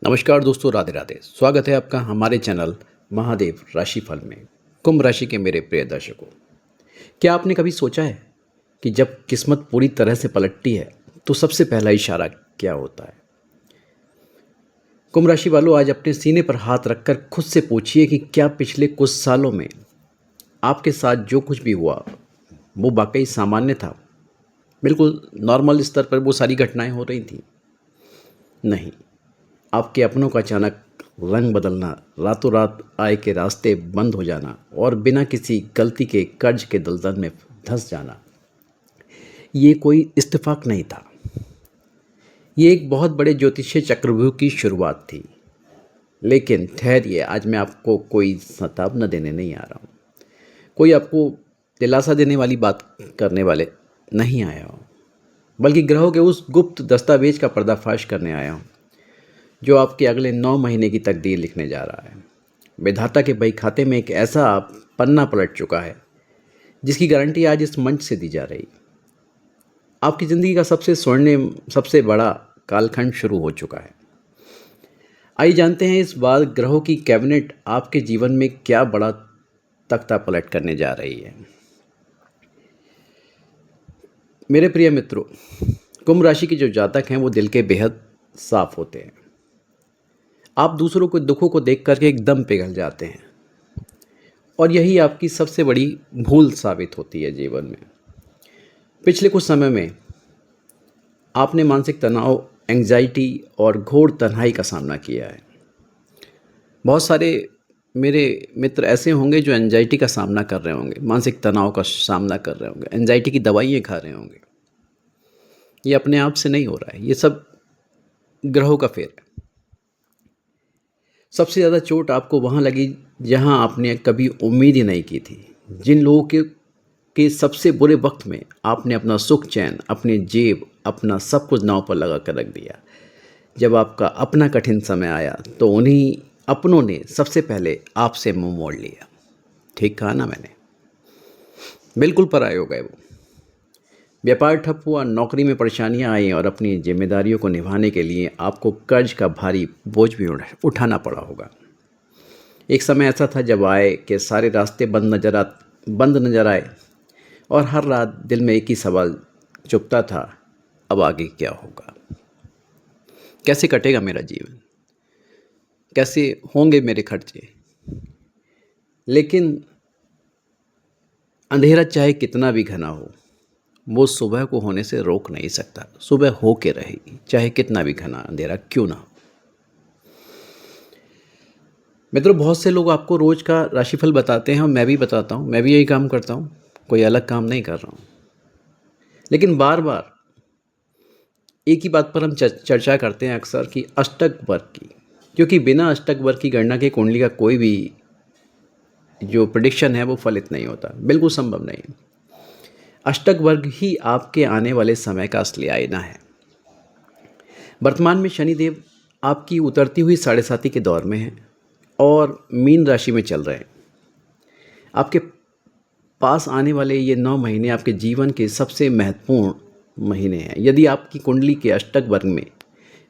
नमस्कार दोस्तों, राधे राधे। स्वागत है आपका हमारे चैनल महादेव राशिफल में। कुंभ राशि के मेरे प्रिय दर्शकों, क्या आपने कभी सोचा है कि जब किस्मत पूरी तरह से पलटती है तो सबसे पहला इशारा क्या होता है? कुंभ राशि वालों, आज अपने सीने पर हाथ रखकर खुद से पूछिए कि क्या पिछले कुछ सालों में आपके साथ जो कुछ भी हुआ वो वाकई सामान्य था? बिल्कुल नॉर्मल स्तर पर वो सारी घटनाएं हो रही थी? नहीं, आपके अपनों का अचानक रंग बदलना, रातों रात आय के रास्ते बंद हो जाना और बिना किसी गलती के कर्ज के दलदल में धंस जाना, ये कोई इत्तेफाक नहीं था। ये एक बहुत बड़े ज्योतिषीय चक्रव्यूह की शुरुआत थी। लेकिन ठहरिए, आज मैं आपको कोई चेतावनी देने नहीं आ रहा हूँ, कोई आपको दिलासा देने वाली बात करने वाले नहीं आया हूँ, बल्कि ग्रहों के उस गुप्त दस्तावेज का पर्दाफाश करने आया हूँ जो आपके अगले 9 महीने की तकदीर लिखने जा रहा है। विधाता के बही खाते में एक ऐसा पन्ना पलट चुका है जिसकी गारंटी आज इस मंच से दी जा रही। आपकी ज़िंदगी का सबसे स्वर्णिम, सबसे बड़ा कालखंड शुरू हो चुका है। आइए जानते हैं इस बार ग्रहों की कैबिनेट आपके जीवन में क्या बड़ा तख्ता पलट करने जा रही है। मेरे प्रिय मित्रों, कुंभ राशि के जो जातक हैं वो दिल के बेहद साफ होते हैं। आप दूसरों के दुखों को देख करके एकदम पिघल जाते हैं और यही आपकी सबसे बड़ी भूल साबित होती है जीवन में। पिछले कुछ समय में आपने मानसिक तनाव, एंग्जाइटी और घोर तन्हाई का सामना किया है। बहुत सारे मेरे मित्र ऐसे होंगे जो एंग्जाइटी का सामना कर रहे होंगे, मानसिक तनाव का सामना कर रहे होंगे, एंग्जाइटी की दवाइयाँ खा रहे होंगे। ये अपने आप से नहीं हो रहा है, ये सब ग्रहों का फेर है। सबसे ज़्यादा चोट आपको वहाँ लगी जहाँ आपने कभी उम्मीद ही नहीं की थी। जिन लोगों के सबसे बुरे वक्त में आपने अपना सुख चैन, अपनी जेब, अपना सब कुछ नाव पर लगा कर रख दिया। जब आपका अपना कठिन समय आया तो उन्हीं अपनों ने सबसे पहले आपसे मुंह मोड़ लिया। ठीक कहा ना मैंने? बिल्कुल पराये हो गए वो। व्यापार ठप हुआ, नौकरी में परेशानियां आई और अपनी जिम्मेदारियों को निभाने के लिए आपको कर्ज का भारी बोझ भी उठाना पड़ा होगा। एक समय ऐसा था जब आय के सारे रास्ते बंद नजर आए और हर रात दिल में एक ही सवाल चुभता था, अब आगे क्या होगा? कैसे कटेगा मेरा जीवन? कैसे होंगे मेरे खर्चे? लेकिन अंधेरा चाहे कितना भी घना हो, वो सुबह को होने से रोक नहीं सकता। सुबह हो के रहेगी, चाहे कितना भी घना अंधेरा क्यों ना हो। मित्रों, बहुत से लोग आपको रोज का राशिफल बताते हैं और मैं भी बताता हूँ, मैं भी यही काम करता हूँ, कोई अलग काम नहीं कर रहा हूँ। लेकिन बार बार एक ही बात पर हम चर्चा करते हैं अक्सर कि अष्टक वर्ग की, क्योंकि बिना अष्टक वर्ग की गणना के कुंडली का कोई भी जो प्रेडिक्शन है वो फलित नहीं होता, बिल्कुल संभव नहीं। अष्टक वर्ग ही आपके आने वाले समय का असली आईना है। वर्तमान में शनिदेव आपकी उतरती हुई साढ़े साती के दौर में है और मीन राशि में चल रहे हैं। आपके पास आने वाले ये 9 महीने आपके जीवन के सबसे महत्वपूर्ण महीने हैं। यदि आपकी कुंडली के अष्टक वर्ग में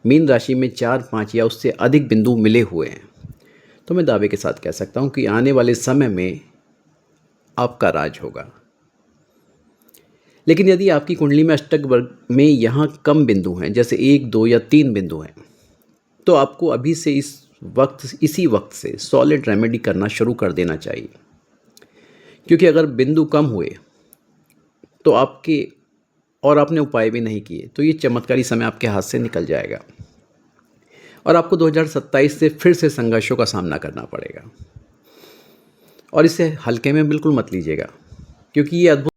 मीन राशि में 4, 5 या उससे अधिक बिंदु मिले हुए हैं तो मैं दावे के साथ कह सकता हूँ कि आने वाले समय में आपका राज होगा। लेकिन यदि आपकी कुंडली में अष्टक वर्ग में यहाँ कम बिंदु हैं, जैसे 1, 2 या 3 बिंदु हैं, तो आपको अभी से इसी वक्त से सॉलिड रेमेडी करना शुरू कर देना चाहिए। क्योंकि अगर बिंदु कम हुए तो आपने उपाय भी नहीं किए तो ये चमत्कारी समय आपके हाथ से निकल जाएगा और आपको 2027 से फिर से संघर्षों का सामना करना पड़ेगा। और इसे हल्के में बिल्कुल मत लीजिएगा, क्योंकि ये अद्भुत।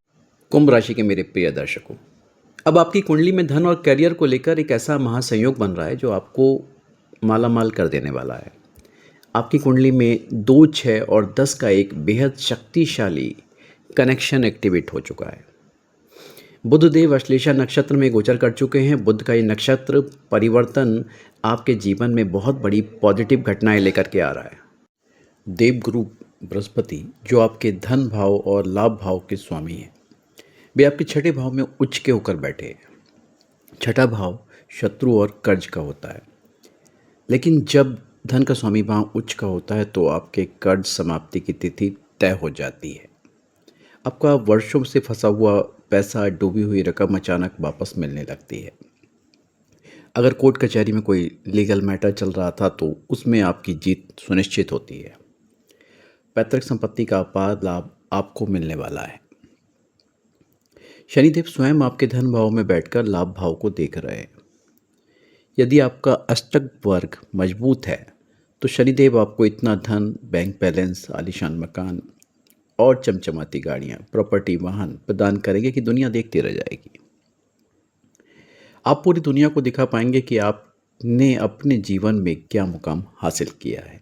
कुंभ राशि के मेरे प्रिय दर्शकों, अब आपकी कुंडली में धन और करियर को लेकर एक ऐसा महासंयोग बन रहा है जो आपको मालामाल कर देने वाला है। आपकी कुंडली में 2, 6 और 10 का एक बेहद शक्तिशाली कनेक्शन एक्टिवेट हो चुका है। बुध देव अश्लेषा नक्षत्र में गोचर कर चुके हैं। बुध का ये नक्षत्र परिवर्तन आपके जीवन में बहुत बड़ी पॉजिटिव घटनाएं लेकर के आ रहा है। देवगुरु बृहस्पति, जो आपके धन भाव और लाभ भाव के स्वामी हैं, वे आपके छठे भाव में उच्च के होकर बैठे हैं। छठा भाव शत्रु और कर्ज का होता है। लेकिन जब धन का स्वामी वहाँ उच्च का होता है तो आपके कर्ज समाप्ति की तिथि तय हो जाती है। आपका वर्षों से फंसा हुआ पैसा, डूबी हुई रकम अचानक वापस मिलने लगती है। अगर कोर्ट कचहरी में कोई लीगल मैटर चल रहा था तो उसमें आपकी जीत सुनिश्चित होती है। पैतृक संपत्ति का अपार लाभ आपको मिलने वाला है। शनिदेव स्वयं आपके धन भाव में बैठकर लाभ भाव को देख रहे हैं। यदि आपका अष्टक वर्ग मजबूत है तो शनिदेव आपको इतना धन, बैंक बैलेंस, आलीशान मकान और चमचमाती गाड़ियां, प्रॉपर्टी, वाहन प्रदान करेंगे कि दुनिया देखती रह जाएगी। आप पूरी दुनिया को दिखा पाएंगे कि आपने अपने जीवन में क्या मुकाम हासिल किया है।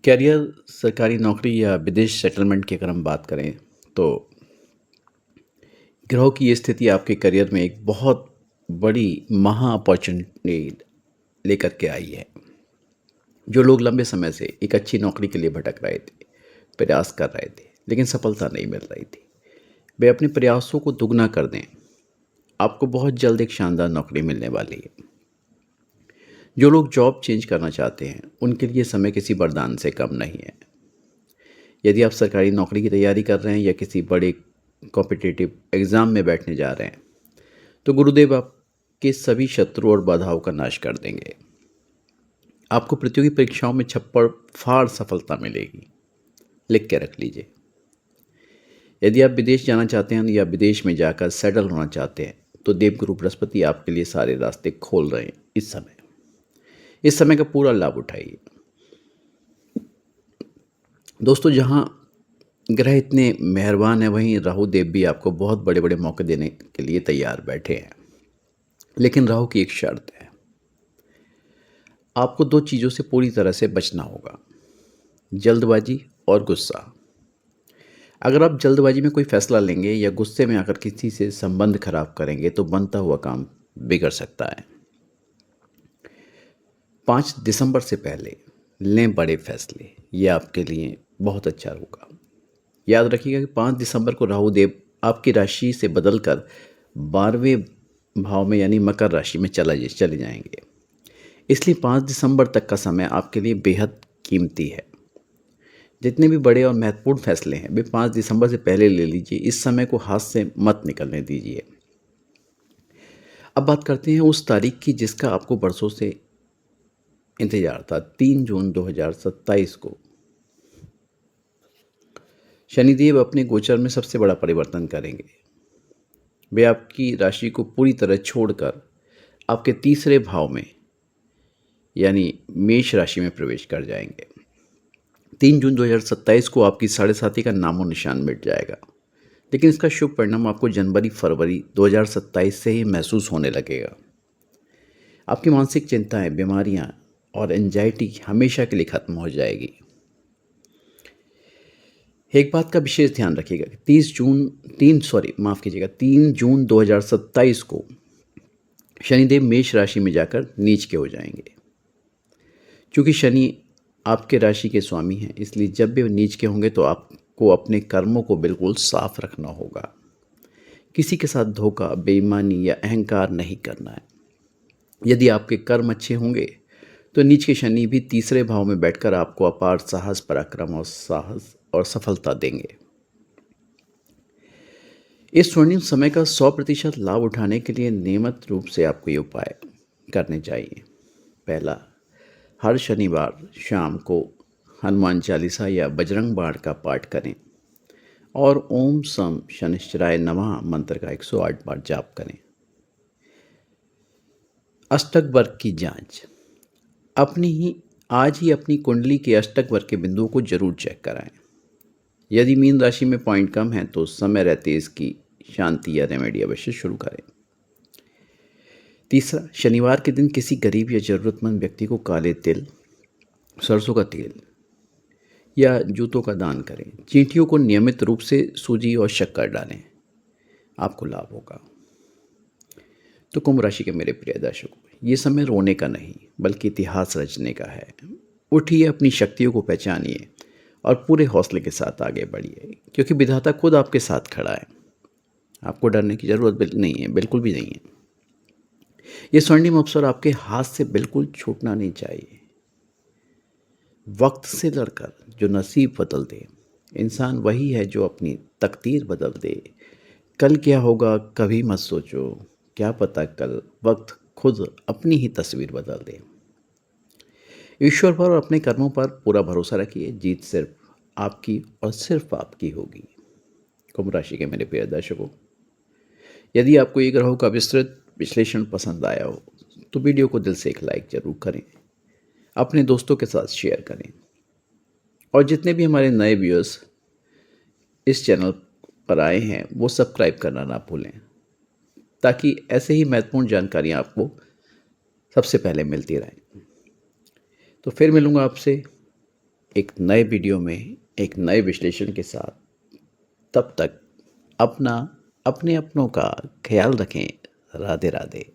कैरियर, सरकारी नौकरी या विदेश सेटलमेंट की अगर हम बात करें तो ग्रहों की ये स्थिति आपके करियर में एक बहुत बड़ी महा अपॉर्चुनिटी लेकर के आई है। जो लोग लंबे समय से एक अच्छी नौकरी के लिए भटक रहे थे, प्रयास कर रहे थे, लेकिन सफलता नहीं मिल रही थी, वे अपने प्रयासों को दुगना कर दें। आपको बहुत जल्द एक शानदार नौकरी मिलने वाली है। जो लोग जॉब चेंज करना चाहते हैं उनके लिए समय किसी वरदान से कम नहीं है। यदि आप सरकारी नौकरी की तैयारी कर रहे हैं या किसी बड़े कॉम्पिटिटिव एग्ज़ाम में बैठने जा रहे हैं तो गुरुदेव आपके सभी शत्रु और बाधाओं का नाश कर देंगे। आपको प्रतियोगी परीक्षाओं में छप्पड़ फाड़ सफलता मिलेगी। लिख के रख लीजिए। यदि आप विदेश जाना चाहते हैं या विदेश में जाकर सेटल होना चाहते हैं तो देवगुरु बृहस्पति आपके लिए सारे रास्ते खोल रहे हैं। इस समय का पूरा लाभ उठाइए। दोस्तों, जहां ग्रह इतने मेहरबान हैं वहीं राहु देव भी आपको बहुत बड़े बड़े मौके देने के लिए तैयार बैठे हैं। लेकिन राहु की एक शर्त है, आपको दो चीज़ों से पूरी तरह से बचना होगा, जल्दबाजी और गुस्सा। अगर आप जल्दबाजी में कोई फैसला लेंगे या गुस्से में आकर किसी से संबंध खराब करेंगे तो बनता हुआ काम बिगड़ सकता है। 5 दिसंबर से पहले लें बड़े फैसले, ये आपके लिए बहुत अच्छा होगा। याद रखिएगा कि 5 दिसंबर को राहु देव आपकी राशि से बदलकर 12वें भाव में यानी मकर राशि में चले जाएंगे। इसलिए 5 दिसंबर तक का समय आपके लिए बेहद कीमती है। जितने भी बड़े और महत्वपूर्ण फैसले हैं वे 5 दिसंबर से पहले ले लीजिए। इस समय को हाथ से मत निकलने दीजिए। अब बात करते हैं उस तारीख की जिसका आपको बरसों से इंतजार था। 3 जून 2027 को शनिदेव अपने गोचर में सबसे बड़ा परिवर्तन करेंगे। वे आपकी राशि को पूरी तरह छोड़कर आपके तीसरे भाव में यानी मेष राशि में प्रवेश कर जाएंगे। 3 जून 2027 को आपकी साढ़े साथी का नामो निशान मिट जाएगा, लेकिन इसका शुभ परिणाम आपको जनवरी-फरवरी 2027 से ही महसूस होने लगेगा। आपकी मानसिक चिंताएं, बीमारियां और एंजाइटी हमेशा के लिए खत्म हो जाएगी। एक बात का विशेष ध्यान रखिएगा, 3 जून 2027 को शनिदेव मेष राशि में जाकर नीच के हो जाएंगे। क्योंकि शनि आपके राशि के स्वामी हैं, इसलिए जब भी नीच के होंगे तो आपको अपने कर्मों को बिल्कुल साफ रखना होगा। किसी के साथ धोखा, बेईमानी या अहंकार नहीं करना है। यदि आपके कर्म अच्छे होंगे तो नीच के शनि भी तीसरे भाव में बैठकर आपको अपार साहस, पराक्रम और सफलता देंगे। इस स्वर्णिम समय का 100% लाभ उठाने के लिए नियमित रूप से आपको ये उपाय करने चाहिए। पहला, हर शनिवार शाम को हनुमान चालीसा या बजरंग बाण का पाठ करें और ओम सम शनिश्चराय नमः मंत्र का 108 बार जाप करें। अष्टक वर्ग की जांच, आज ही अपनी कुंडली के अष्टक वर्ग के बिंदुओं को जरूर चेक कराएं। यदि मीन राशि में पॉइंट कम है तो समय रहते इसकी शांति या रेमेडी अवश्य शुरू करें। तीसरा, शनिवार के दिन किसी गरीब या ज़रूरतमंद व्यक्ति को काले तिल, सरसों का तेल या जूतों का दान करें। चींटियों को नियमित रूप से सूजी और शक्कर डालें, आपको लाभ होगा। तो कुंभ राशि के मेरे प्रिय दर्शकों, ये समय रोने का नहीं बल्कि इतिहास रचने का है। उठिए, अपनी शक्तियों को पहचानिए और पूरे हौसले के साथ आगे बढ़िए, क्योंकि विधाता खुद आपके साथ खड़ा है। आपको डरने की ज़रूरत नहीं है, बिल्कुल भी नहीं है। ये स्वर्णिम अवसर आपके हाथ से बिल्कुल छूटना नहीं चाहिए। वक्त से लड़कर जो नसीब बदल दे, इंसान वही है जो अपनी तकदीर बदल दे। कल क्या होगा कभी मत सोचो, क्या पता कल वक्त खुद अपनी ही तस्वीर बदल दे। ईश्वर पर और अपने कर्मों पर पूरा भरोसा रखिए, जीत सिर्फ आपकी और सिर्फ आपकी होगी। कुंभ राशि के मेरे प्रिय दर्शकों, यदि आपको ये ग्रहों का विस्तृत विश्लेषण पसंद आया हो तो वीडियो को दिल से एक लाइक जरूर करें, अपने दोस्तों के साथ शेयर करें और जितने भी हमारे नए व्यूअर्स इस चैनल पर आए हैं वो सब्सक्राइब करना ना भूलें, ताकि ऐसे ही महत्वपूर्ण जानकारियाँ आपको सबसे पहले मिलती रहें। तो फिर मिलूँगा आपसे एक नए वीडियो में एक नए विश्लेषण के साथ। तब तक अपना अपने अपनों का ख्याल रखें। राधे राधे।